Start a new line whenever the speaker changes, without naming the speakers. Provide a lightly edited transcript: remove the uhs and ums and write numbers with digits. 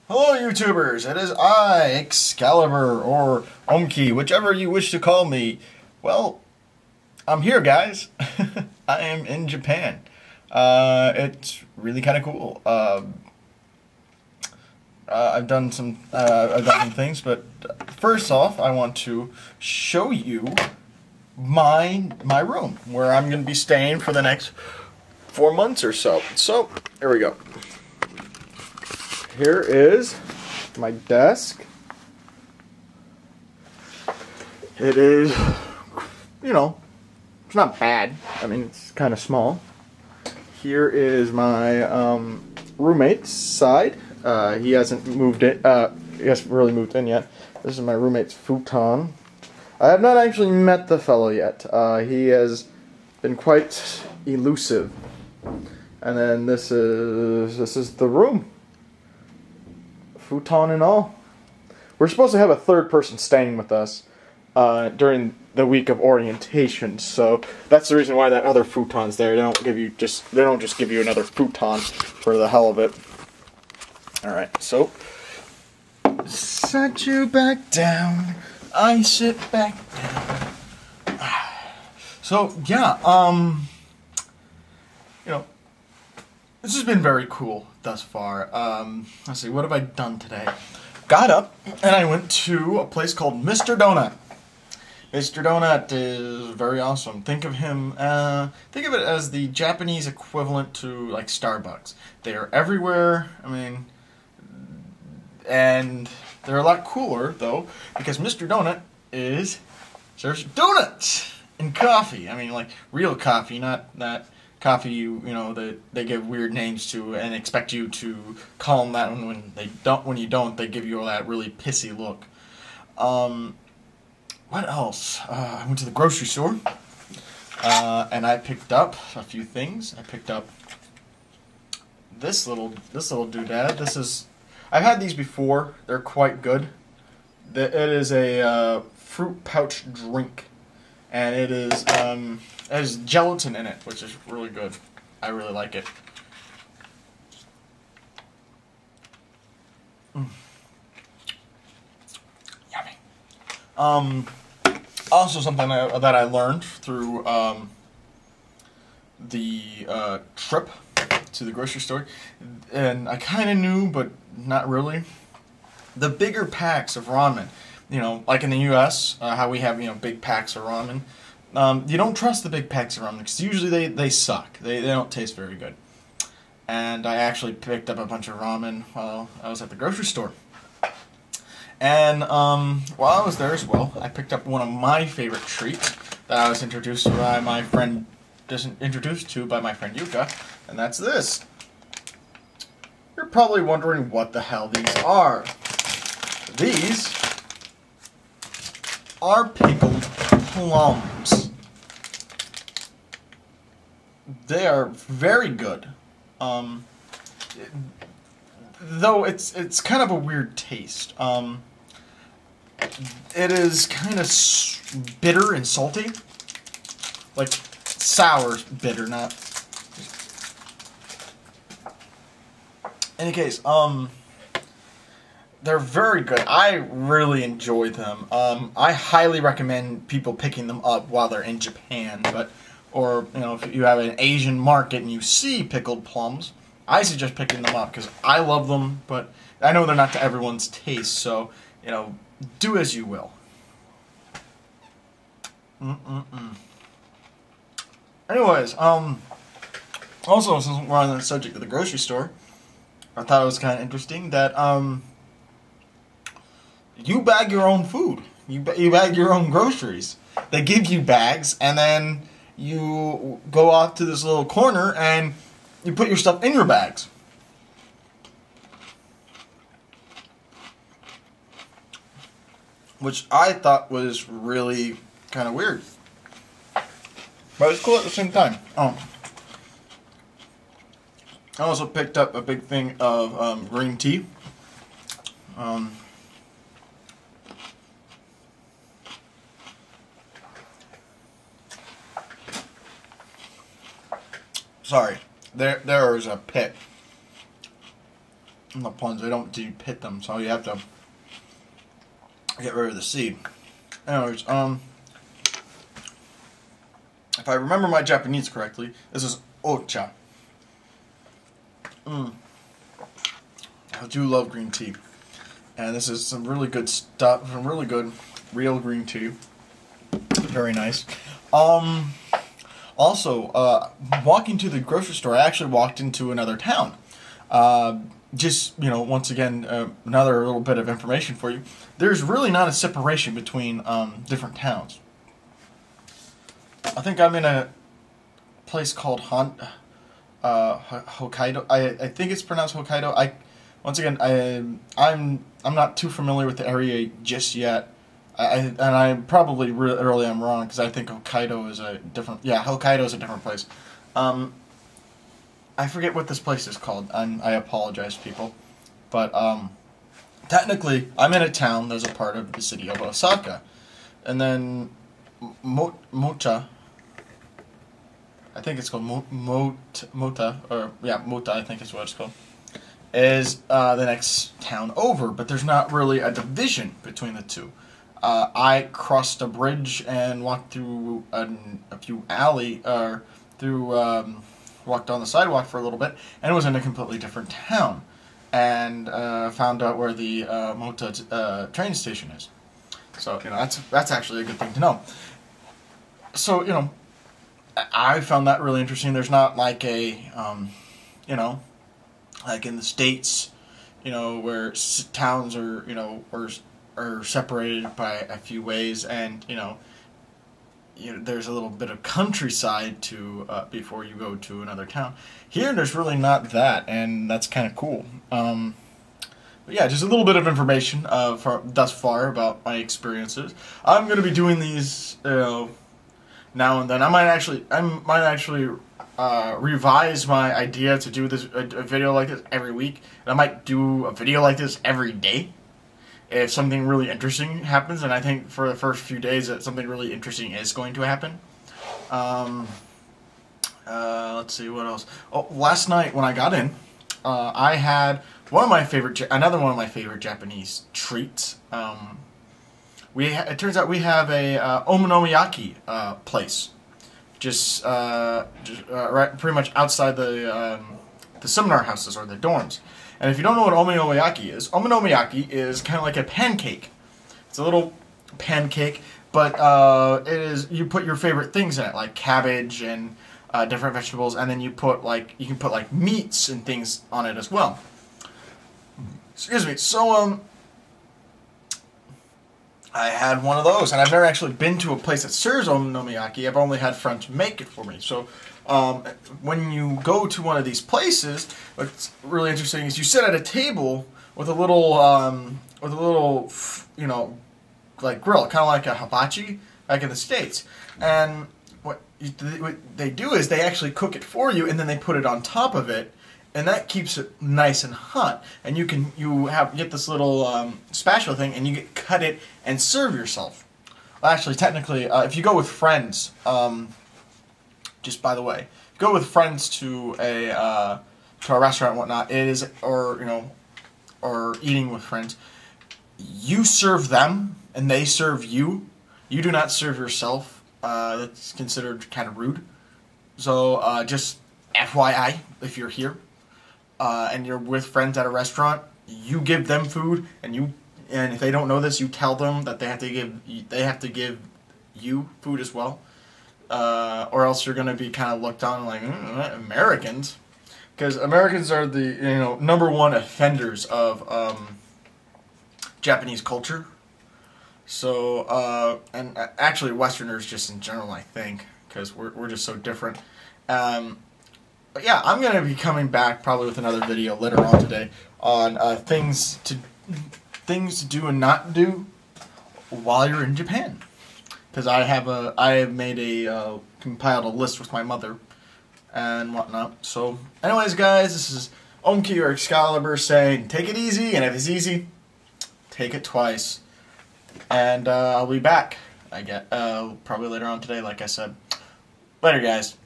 Hello YouTubers, it is I, Excalibur, or Omki, whichever you wish to call me. Well, I'm here guys. I am in Japan. It's really kind of cool. I've done some things, but first off I want to show you my room, where I'm going to be staying for the next 4 months or so. So, here we go. Here is my desk. It is, it's not bad. I mean, it's kind of small. Here is my roommate's side. He hasn't moved it. He hasn't really moved in yet. This is my roommate's futon. I have not actually met the fellow yet. He has been quite elusive. And then this is the room. Futon and all. We're supposed to have a third person staying with us during the week of orientation, so that's the reason why that other futon's there. They don't just give you another futon for the hell of it. All right, so set you back down. I sit back down. So yeah, this has been very cool thus far. Let's see, what have I done today? Got up and I went to a place called Mr. Donut. Mr. Donut is very awesome. Think of him, think of it as the Japanese equivalent to like Starbucks. They are everywhere. I mean, and they're a lot cooler though, because Mr. Donut serves donuts and coffee. I mean, like real coffee, not that coffee that they give weird names to and expect you to call them that when you don't, they give you all that really pissy look. What else? I went to the grocery store and I picked up a few things. I picked up this little doodad. I've had these before. They're quite good. It is a fruit pouch drink, and it has gelatin in it, which is really good. I really like it. Yummy. Also something that I learned through the trip to the grocery store, and I kind of knew, but not really. The bigger packs of ramen, like in the U.S., how we have big packs of ramen. You don't trust the big packs of ramen because usually they suck. They don't taste very good. And I actually picked up a bunch of ramen while I was at the grocery store. And while I was there as well, I picked up one of my favorite treats that I was introduced to by my friend Yuka, and that's this. You're probably wondering what the hell these are. These are pickled plums. They are very good. Though it's kind of a weird taste. It is kind of bitter and salty. Like sour bitter, not. In any case, they're very good. I really enjoy them. I highly recommend people picking them up while they're in Japan, or if you have an Asian market and you see pickled plums, I suggest picking them up because I love them, but I know they're not to everyone's taste, so do as you will. Anyways, also since we're on the subject of the grocery store, I thought it was kind of interesting that you bag your own food. You bag your own groceries. They give you bags, and then you go off to this little corner and you put your stuff in your bags. Which I thought was really kind of weird. But it's cool at the same time. I also picked up a big thing of green tea. Sorry, there is a pit the plums. They don't pit them, so you have to get rid of the seed. Anyways, if I remember my Japanese correctly, this is ocha. I do love green tea, and this is some really good stuff. Some really good real green tea. Very nice. Also, walking to the grocery store, I actually walked into another town. Just, once again, another little bit of information for you. There's really not a separation between different towns. I think I'm in a place called Hokkaido. I think it's pronounced Hokkaido. I'm not too familiar with the area just yet. And I probably really am wrong, because I think Hokkaido is a different. Yeah, Hokkaido is a different place. I forget what this place is called. I apologize, people, but technically, I'm in a town that's a part of the city of Osaka, and then Mota. I think it's called Mota, or yeah, Mota. I think is what it's called. Is the next town over, but there's not really a division between the two. I crossed a bridge and walked through a few alley, or walked on the sidewalk for a little bit, and it was in a completely different town, and found out where the Mota train station is. So that's actually a good thing to know. So I found that really interesting. There's not like a like in the States, where towns are separated by a few ways, and there's a little bit of countryside to before you go to another town. Here, there's really not that, and that's kind of cool. But yeah, just a little bit of information thus far about my experiences. I'm going to be doing these now and then. I might actually revise my idea to do a video like this every week, and I might do a video like this every day if something really interesting happens, and I think for the first few days that something really interesting is going to happen. Let's see, what else? Oh, last night when I got in, I had another one of my favorite Japanese treats. It turns out we have a okonomiyaki place, just right, pretty much outside the seminar houses or the dorms. And if you don't know what okonomiyaki is kind of like a pancake. It's a little pancake, but you put your favorite things in it, like cabbage and different vegetables, and then you can put meats and things on it as well. Excuse me. So I had one of those, and I've never actually been to a place that serves okonomiyaki. I've only had friends make it for me. So when you go to one of these places, what's really interesting is you sit at a table with a little, like grill, kind of like a hibachi back in the States. And what they do is they actually cook it for you, and then they put it on top of it, and that keeps it nice and hot. And you get this little spatula thing, and you cut it and serve yourself. Well, actually, technically, if you go with friends, just by the way, go with friends to a restaurant and whatnot, or eating with friends, you serve them and they serve you. You do not serve yourself. That's considered kind of rude. So just FYI, if you're here and you're with friends at a restaurant, you give them food, and if they don't know this, you tell them that they have to give you food as well. Or else you're going to be kind of looked on like Americans, because Americans are the number one offenders of Japanese culture. So and actually Westerners just in general, I think, because we're just so different. But yeah, I'm going to be coming back probably with another video later on today on things to do and not do while you're in Japan. Because I have compiled a list with my mother and whatnot. So, anyways, guys, this is Omki or Excalibur saying, take it easy, and if it's easy, take it twice. And I'll be back, probably later on today, like I said. Later, guys.